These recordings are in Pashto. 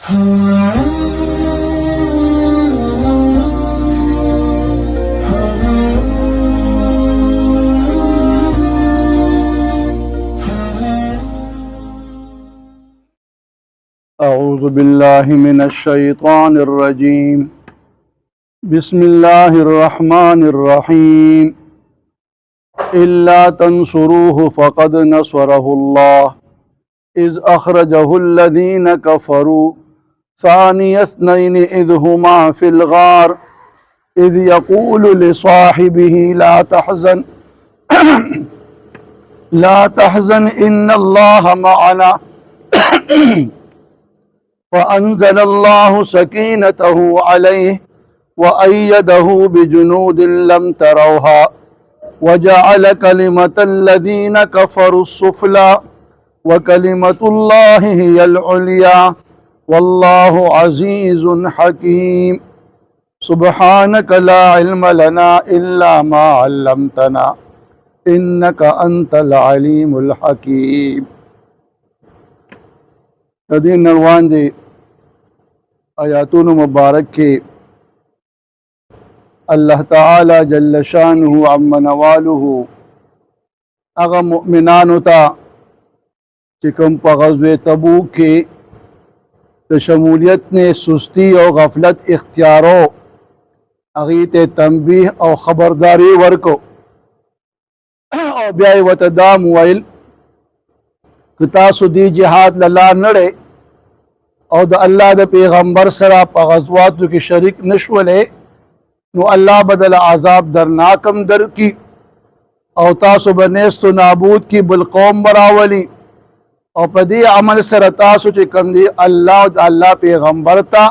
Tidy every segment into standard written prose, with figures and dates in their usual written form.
أعوذ بالله من الشيطان الرجيم. بسم الله الرحمن الرحيم. إلا تنصروه فقد نصره الله إذ أخرجه الذين كفروا ثاني اثنين إذ هما في الغار إذ يقول لصاحبه لا تحزن إن الله معنا فأنزل الله سكينته عليه وأيده بجنود لم تروها وجعل كلمة الذين كفروا السفلى وكلمة الله هي العليا والله عزيز حكيم. سبحانك لا علم لنا إلا ما علمتنا إنك أنت العليم الحكيم. دین نروان دی آیاتون مبارک کے اللہ تعالی جل شانہ عم نوالہ اغا مؤمنانو تا چکم پا غزوہ تبوک کے شمولیت نے سستی اور غفلت اختیارو اغیت تنبیہ اور خبرداری ورکو اور بیائی وتدام ویل کتاسو دی جہاد للا نڑے او دا اللہ دا پیغمبر سرا پا غزواتو کی شریک نشولے نو اللہ بدل عذاب درناکم در کی او تاسو بنیست و نابود کی بالقوم براولی او پا دی عمل سر تاسو چی کم دی اللہ دا اللہ پیغمبر تا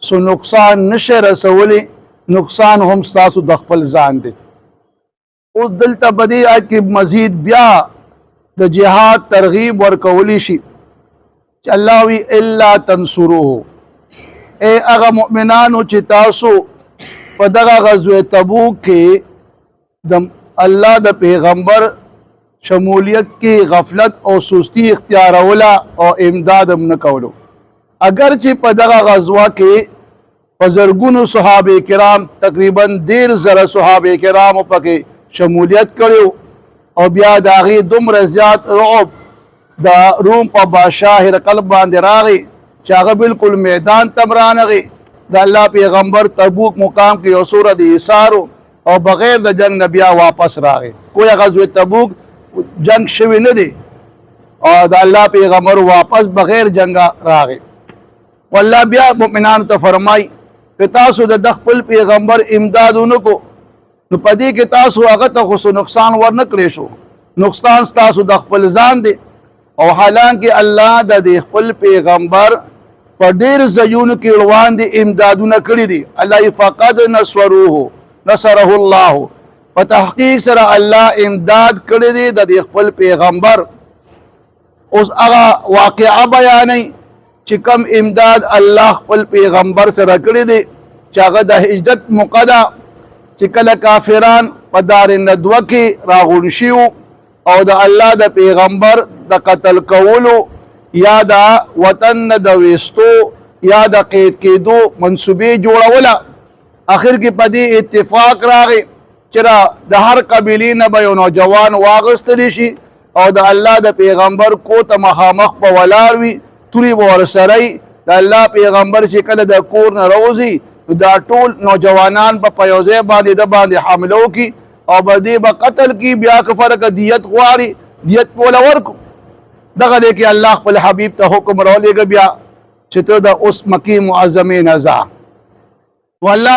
سو نقصان نشے رسولی نقصان ہم ستاسو دخپل زان دے. اس دلتا بدی آج کی مزید بیا دا جہاد ترغیب ورکولی شی چی اللہ وی الا تنصروه اے اغا مؤمنانو چی تاسو پا دغا غزوہ تبوک کے اللہ دا پیغمبر شمولیت کی غفلت اور سستی اختیارولا اور امدادم نکولو اگرچہ پا دغا غزوہ کے پزرگون صحابہ کرام تقریباً 1.5 صحابہ کرام پا کے شمولیت کریو او بیا داغی دم رزیات رعب دا روم پا بادشاہ قلب باندے راغی چاگا بالکل میدان تمرانغی دا اللہ پیغمبر تبوک مقام کی اصور دی اثارو او بغیر دا جنگ نبیا واپس راغی کوئی غزوہ تبوک جنگ شوی ندی اور دا اللہ پیغمبر واپس بغیر جنگ راغی واللہ بیا مؤمنان تا فرمائی کہ تاسو دا دخپل پیغمبر امدادو نکو نو پدی که تاسو هغه ته خو نقصان ورنکړی شو نقصان ستاسو د خپل ځان دی او حالانکه الله د خپل پیغمبر په ډیر ځایونو کې روان دي امدادونه کړی دي الله فقد نصره الله په تحقیق سره الله امداد کړی دی د خپل پیغمبر. اوس هغه واقعه بیانې چې کم امداد الله خپل پیغمبر سره کړی دی چې هغه د هجرت مقدا چې کله کافران په دار ندوه کې راغون شیو او د الله د پیغمبر د قتل کولو یا د وطن د ویستو یا د قید کېدو منصوبې جوړوله آخر کې په دې اتفاق راغی چې د هر قبیلې نه به یو نوجوان واغستلی شي او د الله د پیغمبر کو ته مخامخ په ولاړ وي تورې به ورسره د الله پیغمبر چې کله د کور نه راوځي دا ټول نوجوانان په یوځای باندې د باندې حملو کی او بدی به قتل کی بیا که فرق دیت غواړي دیت بوله ورکو دغه دی کې الله خپل حبیب ته حکم راولېږه بیا چې ته د اوس مکی معظمې نه ځه والله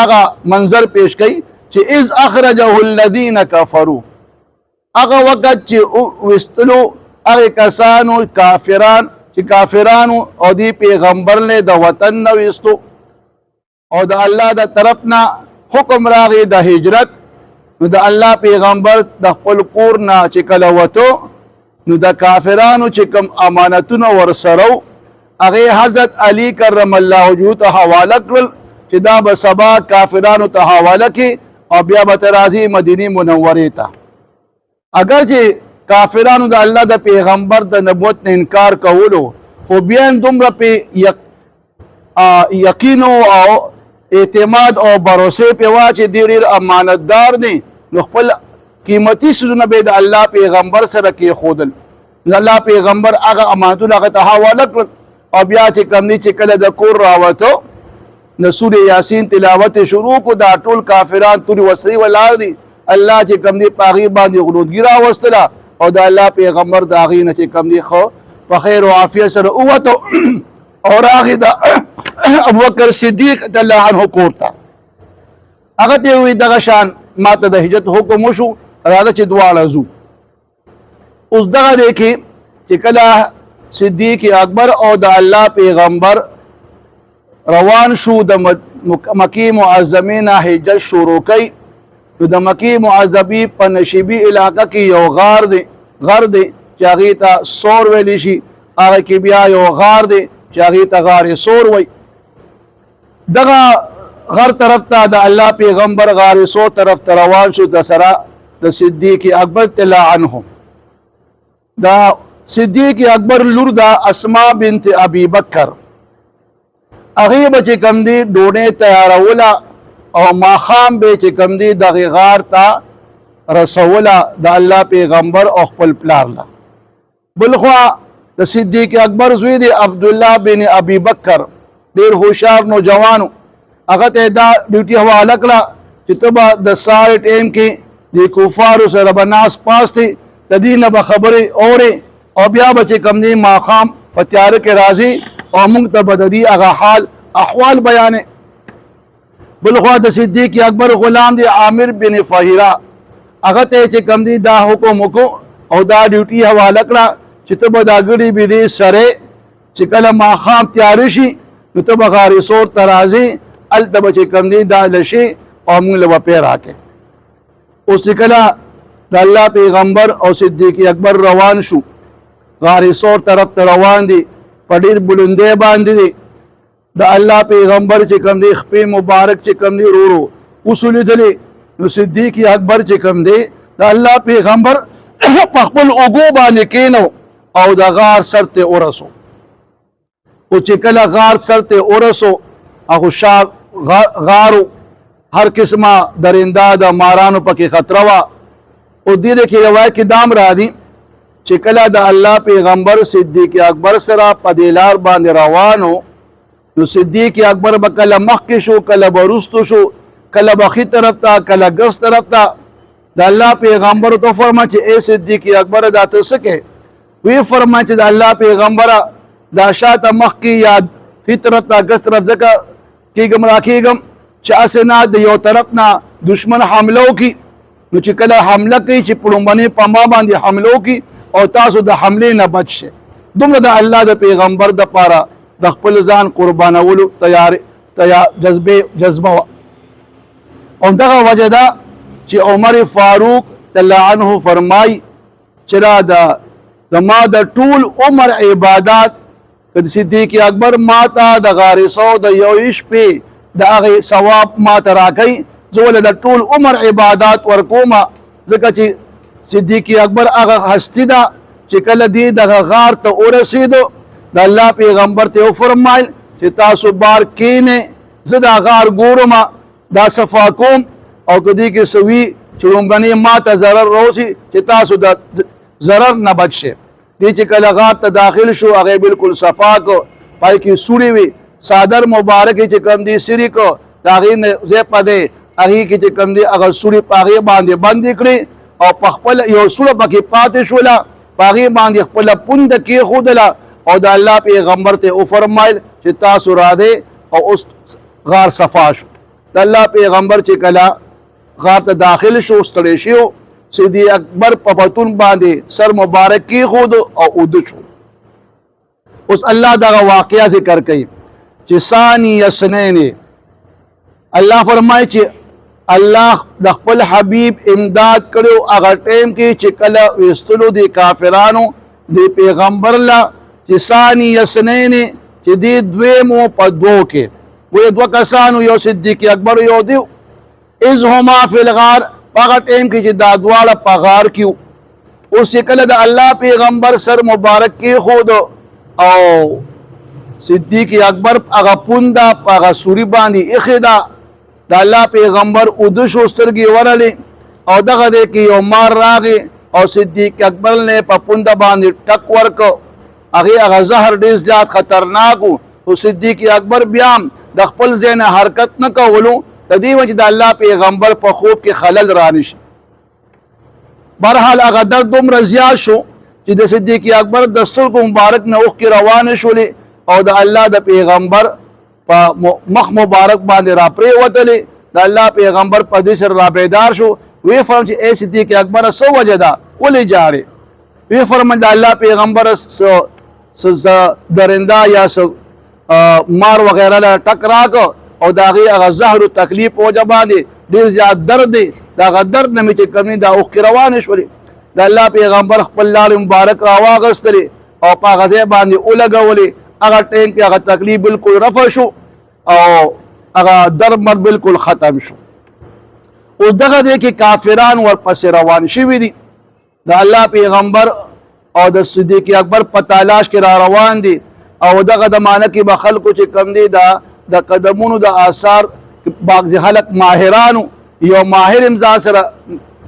هغه منظر پیش کوي چې اذ اخرجه الذین کفروا هغه وخت چې وستلو هغه کسانو کافرانو او دی پیغمبر له د وطن نه وستو او د الله د طرفنا حکم راغی د هجرت نو د الله پیغمبر د خپل کور نه چې کله وته نو د کافرانو چې کوم امانتونه ورسره هغه حضرت علی کرم الله وجهه ته حواله کړل چې دا به سبا کافرانو ته حواله کی او بیا به راځي مدینه منوره ته اگر چې کافرانو د الله د پیغمبر د نبوت نه انکار کولو خو بیا دومره په یقین او اعتماد او باور په وا چې ډېر امانتدار دي نو خپل قیمتي سونه به د الله پیغمبر سره کې خودل الله پیغمبر هغه امانتونه هغه ته حواله کړ او بیا چې کوم دي چې کله د کور راوته نو سورې یاسین تلاوت شروع کو دا ټول کافران تور وسري ولار دي الله چې کوم دي پاغي باندې غلودګي راوستله او د الله پیغمبر دا غي نه چې کوم دي خو په خیر او عافیت سره اوته اور هغه دا ابوبکر صدیق رضی الله عنه کوړه هغه ته وی دغه شان ماته د هجرت حکم وشو راځه چې دواړه زو اوس دغه دی کې چې کله صدیق اکبر او د الله پیغمبر روان شو د مکی معظمین هجرت شروع کړي نو د مکی معظمی په نشیبی علاقه کې یو غار دی چې هغې ته سور ویلی شي هغه کې بیا یو غار دی چې هغې ته غار سور وی دغه غر طرف ته د الله پیغمبر غار سور طرف ته روان شو د سره د صدیق اکبر رضی عنه دا صدیق اکبر لور دا اسماء بنت ابي بکر هغې به چې کوم دی ډوډۍ تیاروله او ماښام به چې کوم دی دغې غار ته رسوله د الله پیغمبر او خپل پلار له بلخوا د صدیق اکبر زوی دی عبدالله بن ابي بکر ډېر هوښیار نوجوانو هغه ته دا ډیوټي حواله کړه چې ته به د سهار ټایم کې د کفارو سره به ناست پاست دی د دې نه به خبرې اورې او بیا به چې کوم دی ماښام په تیاره کې راځي او موږ ته به د دې هغه حال احوال بیانې بلخوا د صدیق اکبر غلام دی عامر بن فهیره هغه ته چې کوم دی دا حکم وکړو او دا ډیوټي حواله کړه چې ته به دا ګړي بيدې سره چې کله ماښام تیار شي نو ته به غار سور ته راځې هلته به چې کوم دی دا لشي او موږ له به پی راکې اوس چې کله د الله پیغمبر او صدیق اکبر روان شو غار سور طرف ته روان دي په ډېر بلندۍ باندې دی د الله پیغمبر چې کوم دی خپې مبارک چې کوم دی ورو اوس ولیدلې نو صدیق اکبر چې کوم دی د الله پیغمبر په خپل اوږو باندې کېنو او د غار سر ته ورسو او چې کله غار سر ته ورسو هغه شا غارو هر قسمه درنده د مارانو پکې خطره وه او دې کې روایت کې دام را دي چې کله د الله پیغمبر صدیق اکبر سره په دې لار باندې روانو نو صدیق اکبر به کله مخکې شو کله به وروستو شو کله به ښي طرف ته کله ګس طرف ته د الله پیغمبر ته فرمایي چې ای صدیق اکبر دا ته څه کوې وی فرمایي چې د الله پیغمبره دا شاته مخکې یا ښي طرف ته ګس طرف ځکه کېږم راکېږم چې هسې نه د یو طرف نه دشمن حمله وکړي نو چې کله حمله کوي چې په لومبنۍ په ما باندې حمله وکړي او تاسو د حملې نه بچ شئ دومره د الله د پیغمبر دپاره د خپل ځان قربانولو جذبه وه او دغه وجه ده چې عمر فاروق رضی الله عنه فرمایي چې دا زما د ټول عمر عبادات که صدیق اکبر ما ته د غار سور د یوې شپې د هغې ثواب ما ته راکوي زه ولې د ټول عمر عبادات ورکومه ځکه چې صدیق اکبر هغه هستی ده چې کله دی دغه غار ته ورسېدو د الله پیغمبر ته وفرمایل چې تاسو بار کینې زه دا غار ګورم دا صفا کوم او که دې کې څه وي چې لومړنۍ ما ته ضرر روسي چې تاسو د ضرر نه بچ شئ دی چې کله غار ته داخل شو هغې بالکل صفا کو پای کې سوړې وي صادر مبارک چې کوم دی سری کو د هغې نه ځای په دی هغې کې چې کوم دی هغه سوړې په هغې باندې بندې کړې او په خپل یو سوړه پکې پاتې شوله په هغې باندې خپله پونده کېښودله او د الله پیغمبر ته وفرمایل چې تاسو راځئ او اوس غار صفا شو د الله پیغمبر چې کله غار ته داخل شو ستړی شو صدیق اکبر په پتون باندې سر مبارک کېښود او اوده شو اوس الله دغه واقعه ذکر کوي چې ثانی اثنین الله فرمایي چې الله د خپل حبیب امداد کړو هغه ټیم کې چې کله ویستلو د کافرانو د پیغمبر له چې ثانی اثنین چې دې دویمو په دوو کې وی دوه کسانو یو صدیق اکبر یو دی اذ هما فی الغار هغه ټیم کې چې دا دواړه په غار کې اوس چې کله د الله پیغمبر سر مبارک کېښود او صدیق اکبر هغه پونده په هغه سوري باندې ایښې ده د الله پیغمبر اوده شو سترګې ورلې او دغه دی کې یو مار راغی او صدیق اکبر نه په پونده باندې ټک ورکو هغه زهر ډېر زیات خطرناک و او صدیق اکبر بیا د خپل ځای نه حرکت نه کولو د دې وجې د الله پیغمبر په خوب کې خلل رانشي برحال هغه درد دومره زیات شو چې د صدیق اکبر د سترګو مبارک نه اوښکې روانې شولې او د الله د پیغمبر په مخ مبارک باندې را پرېوتلې د الله پیغمبر په دې سره را بیدار شو وی فرمایي چې اے صدیق اکبر څه وجه ده ولې جاړې وی فرمایي د الله پیغمبر درنده یا مار وغیرہ له ټک راکو او د هغې زهر و تکلیف په وجه باندې ډېر زیات درد دی د هغه درد نه مې چې کوم دا اوښکې روانې شولې د الله پیغمبر خپل لاړې مبارک راواغېستلې او په هغه ځای باندې ولګولې هغه ټایم کې هغه تکلیف بالکل رفع شو او هغه درد بالکل ختم شو اوس دغه دی کې کافران ورپسې روان شوي دي د الله پیغمبر او د صدیق اکبر په تلاش کې را روان دي او دغه د معنی کې به خلکو چې کم دي د قدمونو د آثار بعضې خلک ماهرانو یو ماهر امضا سره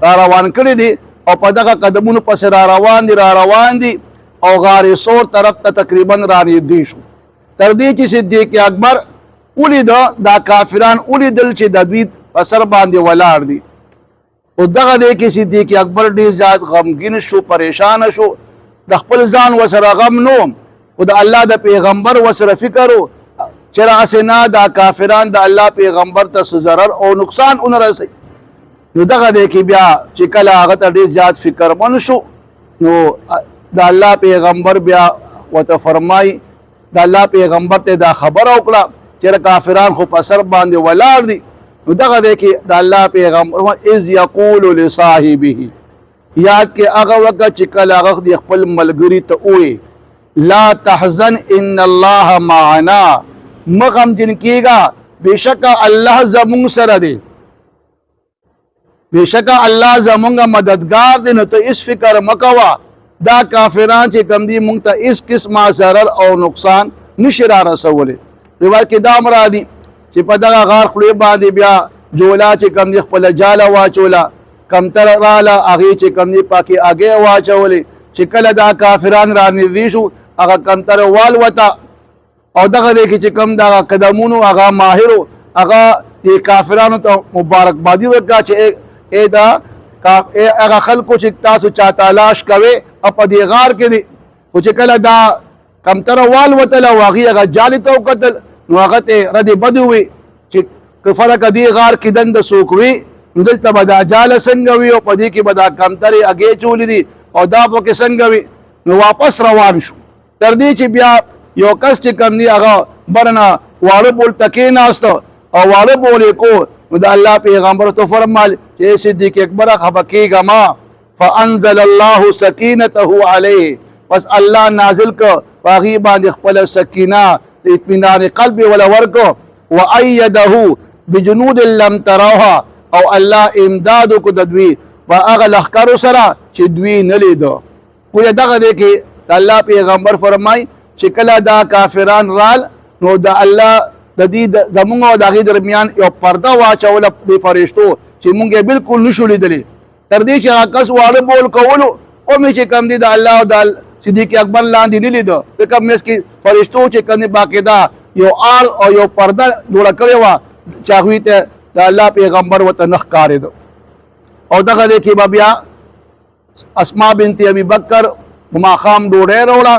را روان کړي دي او په دغه قدمونو پسې را روان دي او غار سور طرف ته تقریبا را نږدې شو تر دې چې صدیق اکبر ولید دا کافران ولیدل چې د دوی په سر باندې ولاړ دي او دغه دی کې صدیق اکبر ډېر زیات غمګین شو پریشان شو د خپل ځان وسره غم نو خو د الله د پیغمبر وسره فکر و چې راسې نه دا کافران د الله پیغمبر ته څه ضرر او نقصان ونه رسوي نو دغه دی کې بیا چې کله هغه ته ډېر زیات فکرمن شو نو د الله پیغمبر بیا ورته فرمایي د الله پیغمبر ته دا خبره وکړه چې کافران خو په سر باندې ولاړ دي نو دغه دی کې د الله پیغمبر اذ یقول لصاحبه یاد کې هغه وخت چې کله هغه د خپل ملګري ته ووایي لا تحزن ان الله معنا مغمجن کیږه بېشکه الله زمونږ سره دی بېشکه الله زمونږ مددگار دی نو ته هېڅ فکر مه کوه دا کافران چې کوم دي مونږ ته هېڅ قسمه ضرر او نقصان نشي را رسولی روایت کې دا هم راځي چې په دغه غار خولې باندې بیا جولا چې کوم دي خپله جاله واچوله کمتر راله هغې چې کوم دي پاکې هګۍ واچولې چې کله دا کافران را نږدې شو هغه کمتر والوته او دغه دی کې چې کوم دغه قدمونو هغه ماهرو هغه دې کافرانو ته مبارکبادي ورکړه چې ای دا هغه خلکو چې تاسو چا تلاش کوئ او په دې غار کې دي خو چې کله دا کمتره والوتله او هغې هغه جالې ته وکتل نو هغه ته ردې بدې ووي چې که فرقه دې غار کې دنده څوک وي نو دلته به دا جاله څنګه وي او په دې کې به دا کمترې هګۍ چولې دي او دا پکې څنګه وي نو واپس روان شو تر دې چې بیا یو کس چې کوم دی هغه برنه واړه بول ته کېناسته او واړه بول یې کو نو د الله پیغمبر ته فرمایل چې صدیق اکبر خفه کېږه ما فانزل الله سکینته علیه پس الله نازل که په هغې باندې خپله سکینه د اطمینان قلب یې وله ورکو وایده بجنود لم تروها او الله امداد وکړو د دوی په هغه لښکرو سره چې دوی نه لیده خو دغه دی کې د الله پیغمبر فرمای چې کله دا کافران رال نو د الله د دې زمونږ او د هغې درمیان یو پرده واچوله د فرشتو چې مونږ یې بالکل نشو لیدلی تر دې چې هغه کس واړه بول کولو او مې چې کوم دی د الله او د صدیق اکبر لاندې نه لیده ځکه منځ کې فرشتو چې کوم دی باقاعده یو آل او یو پرده جوړه کړې وه چې هغوی ته د الله پیغمبر ورته نه ښکارېده او دغه دی کې به بیا اسما بنت ابي بکر ماښام ډوډۍ راوړه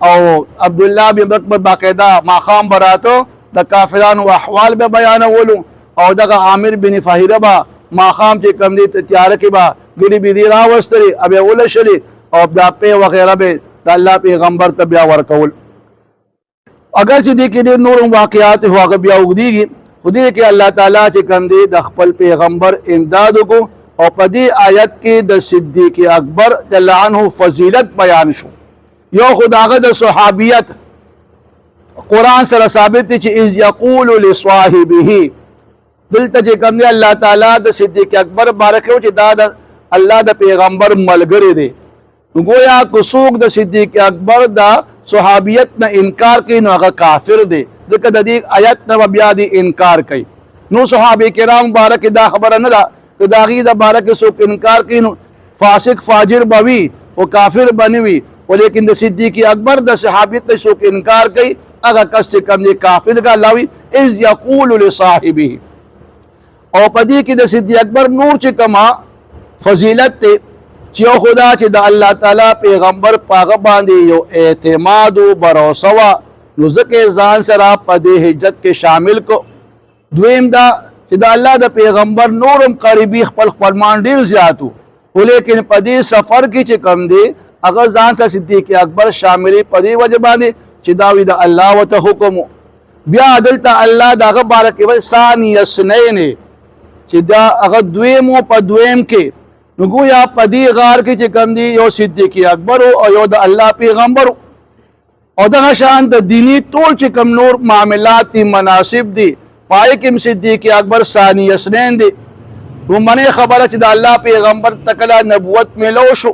او عبدالله بن بکر باقاعده ماښام به راته د کافرانو احوال به بیانولو او دغه عامر بن فهیره به ماښام چې کوم دی تیاره کې به ګډې بېدې راوستلې او بیا ولشلې او دا پی وغیره به د الله پیغمبر ته بیا ورکول اگر چې دې کې ډېر نور واقعات خو هغه بیا اوږدېږي خو دې کې الله تعالی چې کوم دی د خپل پیغمبر امداد وکړو او په دې آیت کې د صدیق اکبر رضی عنه فضیلت بیان شو یو خو د هغه د صحابیت قرآن سره ثابت دی چې اذ یقول لصاحبه دلته چې کوم دی الله تعالی د صدیق اکبر باره کې چې دا د الله د پیغمبر ملګری دی گویا کو څوک د صدیق اکبر دا صحابیت نه انکار کوي نو هغه کافر دی ځکه د دې آیت نه بیا دی انکار کوي نو صحابه کرام بارک دا خبره نه ده که د هغې د باره کې څوک انکار کوي نو فاسق فاجر به وي او کافر به نه وي ولیکن د صدیق اکبر د صحابیت نه څوک انکار کوي هغه کس چې کوم دی کافر کا الله وي اذ یقول لصاحبه او په دې کې د صدیق اکبر نور چې کما فضیلت ته چې یو خدا چې د الله تعالی پیغمبر پاغه باندې یو اعتماد او باور وا نو ځکه ځان سره په دې هجرت کې شامل کو دویم دا چې د الله د پیغمبر نورم قریبی خپل خپلمان ډیر زیاتو ولیکن په دې سفر کې چې کم دی هغه ځان سره صدیق اکبر شاملې په دې وجه باندې چې دا وی د الله وته حکم بیا دلته الله دغه باره کې وایي ثانی اثنین چې دا هغه دویم په دویم کې نو گویا په دې غار کې چې کم دی یو صدیق اکبر او یو د الله پیغمبر او دغه شان د دینی ټول چې کم نور معاملات دي مناسب دي پای کې صدیق اکبر ثانی اثنین دی رومبنه خبره چې د الله پیغمبر تکلا نبوت ملو شو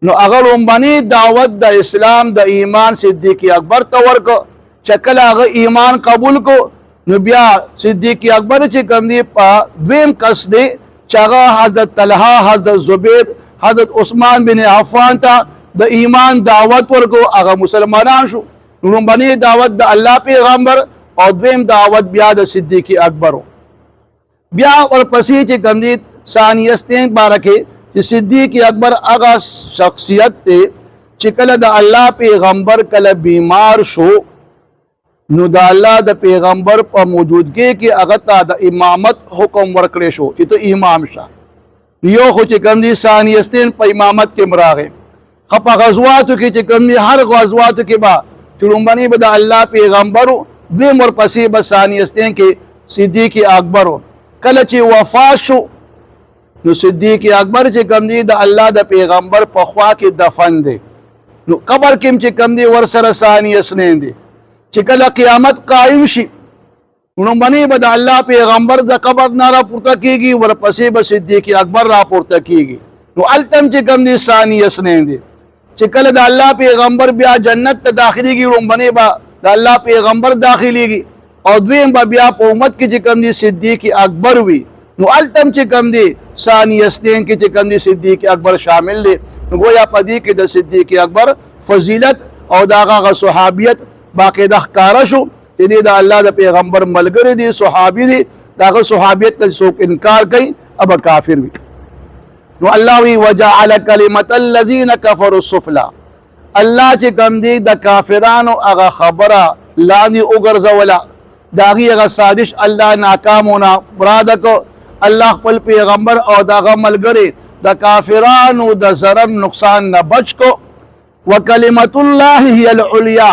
نو هغه رومبنه دعوت د اسلام د ایمان صدیق اکبر ته ورکو چکل هغه ایمان قبول کو نو بیا صدیق اکبر چې کم دی په دویم کس دی چې هغه حضرت طلحه حضرت زبیر حضرت عثمان بن عفان ته د ایمان دعوت ورکو هغه مسلمانان شو رومبنه دعوت د الله پیغمبر او دویم دعوت بیا د صدیق اکبر بیا ورپسې چې کوم دي ثانیستین بارکه چې صدیق اکبر هغه شخصیت ته چې کله د الله پیغمبر کله بیمار شو نو د الله د پیغمبر په موجودګۍ کې هغه ته د امامت حکم ورکړی شو چې ته امام شه یو خو چې کوم دي ثانیستین په امامت کې مراغه خپه غزواتو کې چې کوم دي هر غزواتو کې با چړمبني به د الله پیغمبرو دویم ورپسې به ثانیستین کې صدیق اکبر کله چې وفات شو نو صدیق اکبر چې کوم دی د الله د پیغمبر په خوا کې دفن دی نو قبر کې چې کوم دی ور سره ثانی اثنین دی چې کله قیامت قائم شي نو باندې به د الله پیغمبر د قبر نه را پورته کیږي ورپسې به صدیق اکبر را پورته کیږي نو التم چې کوم دی ثانی اثنین دی چې کله د الله پیغمبر بیا جنت ته داخليږي رومبنه به د الله پیغمبر داخليږي او دویم به بیا په امت کې چې کوم دی صدیق اکبر وي نو التم چې کوم دی ثانی اثنین کې چې کوم دی صدیق اکبر شامل دی نو گویا په دې کې د صدیق اکبر فضیلت او دغه صحابیت باقاعده ښکارا شو چې د الله د پیغمبر ملګری دي صحابي دي دغه صحابیت ته څوک انکار کوي اب کافر وي نو الله وی وجعل کلمت الذين كفروا السفلى الله چې کوم دی د کافرانو هغه خبره لاندې وګرځوله داغي هغه سازش الله ناکامونه مراد کو الله خپل پیغمبر او دغه ملګری د کافرانو د ضرر نقصان نه بچ کو وکلمت الله هي العليا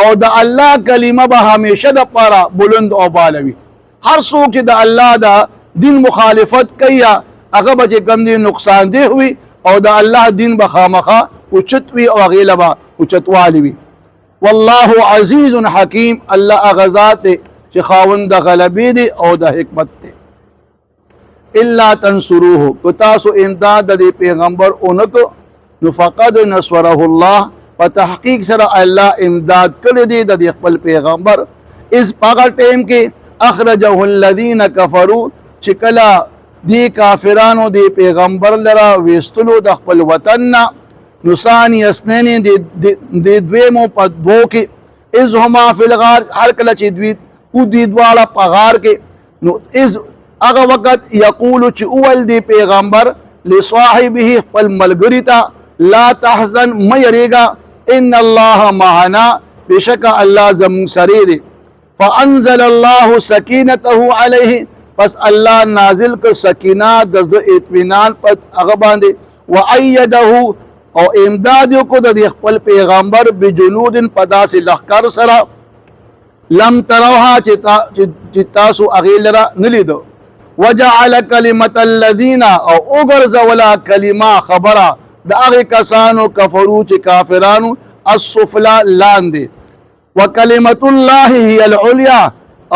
او د الله کلمه به همیشه د پاره بلند او بالوي هر څوک چې د الله د دین مخالفت کوي هغه به کم دي نقصان دی وي او د الله دین به خامخه اوچت وي او غیلبا اوچتوالی وي والله عزیز حکیم الله غزات چې خاوند د غلبې دی او د حکمت دی الا تنصروه کو تاسو امداد د پیغمبر اونکو نو فقد نصره الله په تحقیق سره الله امداد کړی دی د خپل پیغمبر اس پاغه ټیم کې اخرجه الذين كفروا چې کله دی کافرانو دی پیغمبر لرا وستلو د خپل وطن نصانی اسنین دی دویمو په دو کې از هما فی الغار هر کله چې دوی او دی دواړه په غار کې نو از هغه وخت یقول چې اول دی پیغمبر لصاحبه خپل ملګری ته لا تحزن مېریګا ان الله معنا بشک الله زمون سره دی فانزل الله سکینته علیه پس الله نازل کړ سکینه د اطمینان په هغه باندې وایده او امداد کو د خپل پیغمبر بجنود پداس لخر سره لم تروها چې تاسو اغیلرا نلیدو وجعل کلمت الذين او اوغرز ولا کلمه خبره د هغه کسانو کفرو چې کافرانو السفلا لاندې وکلمت الله هي العليا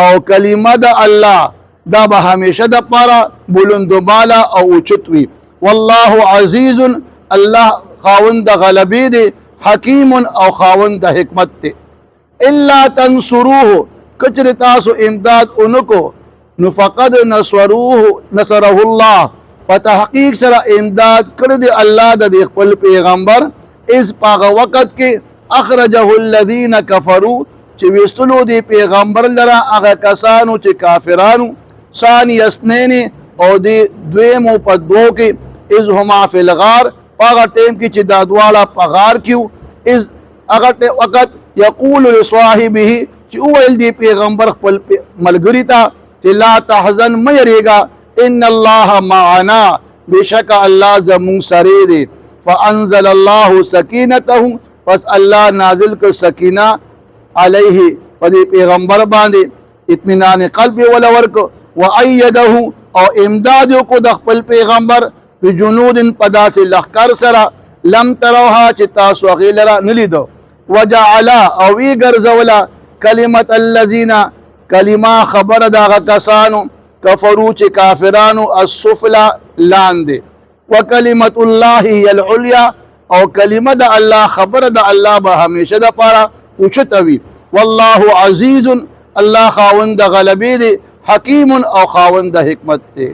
او کلمه د الله دا به همیشه د پاره بلند بالا او اوچت وي والله عزیز الله خاوند غلبی دی حکیم او خاوند د حکمت ته. الا تنصروه کچر تاسو امداد اونکو نو فقد نصره الله په تحقیق سره امداد کړی دی الله د خپل پیغمبر از پاغه وخت کې اخرجه الذين كفروا چې وستلو دی پیغمبر لره هغه کسانو چې کافرانو ثانی اسنین او دی دویمو په دوو کې از هما فی الغار پاغه ټیم کې چې دا دواړه په غار کې از هغه وخت یقول لصاحبه چې ویل دی پیغمبر خپل ملګری ته چې لا تحزن مه یریږه ان الله معنا بشک الله زمون سره دی. فانزل الله سکینته پس الله نازل کړ سکینه علیه پدې پیغمبر باندې اطمینان قلب ولا ورک وایده او امداد کو د خپل پیغمبر بجنود پداس لخر سره لم تروها چې تاسو غیلرا نلیدو وجعل او وی ګرځولا کلمت الذین کلمه خبر دا کسانو کفرو چې کافرانو السفلا لاندې وکلمت الله هي العليا او کلمه د الله خبر د الله به همیشه د پاره اوچتوي. والله عزیز الله خاوند غلبی دی حکیم او خاوند حکمت دی.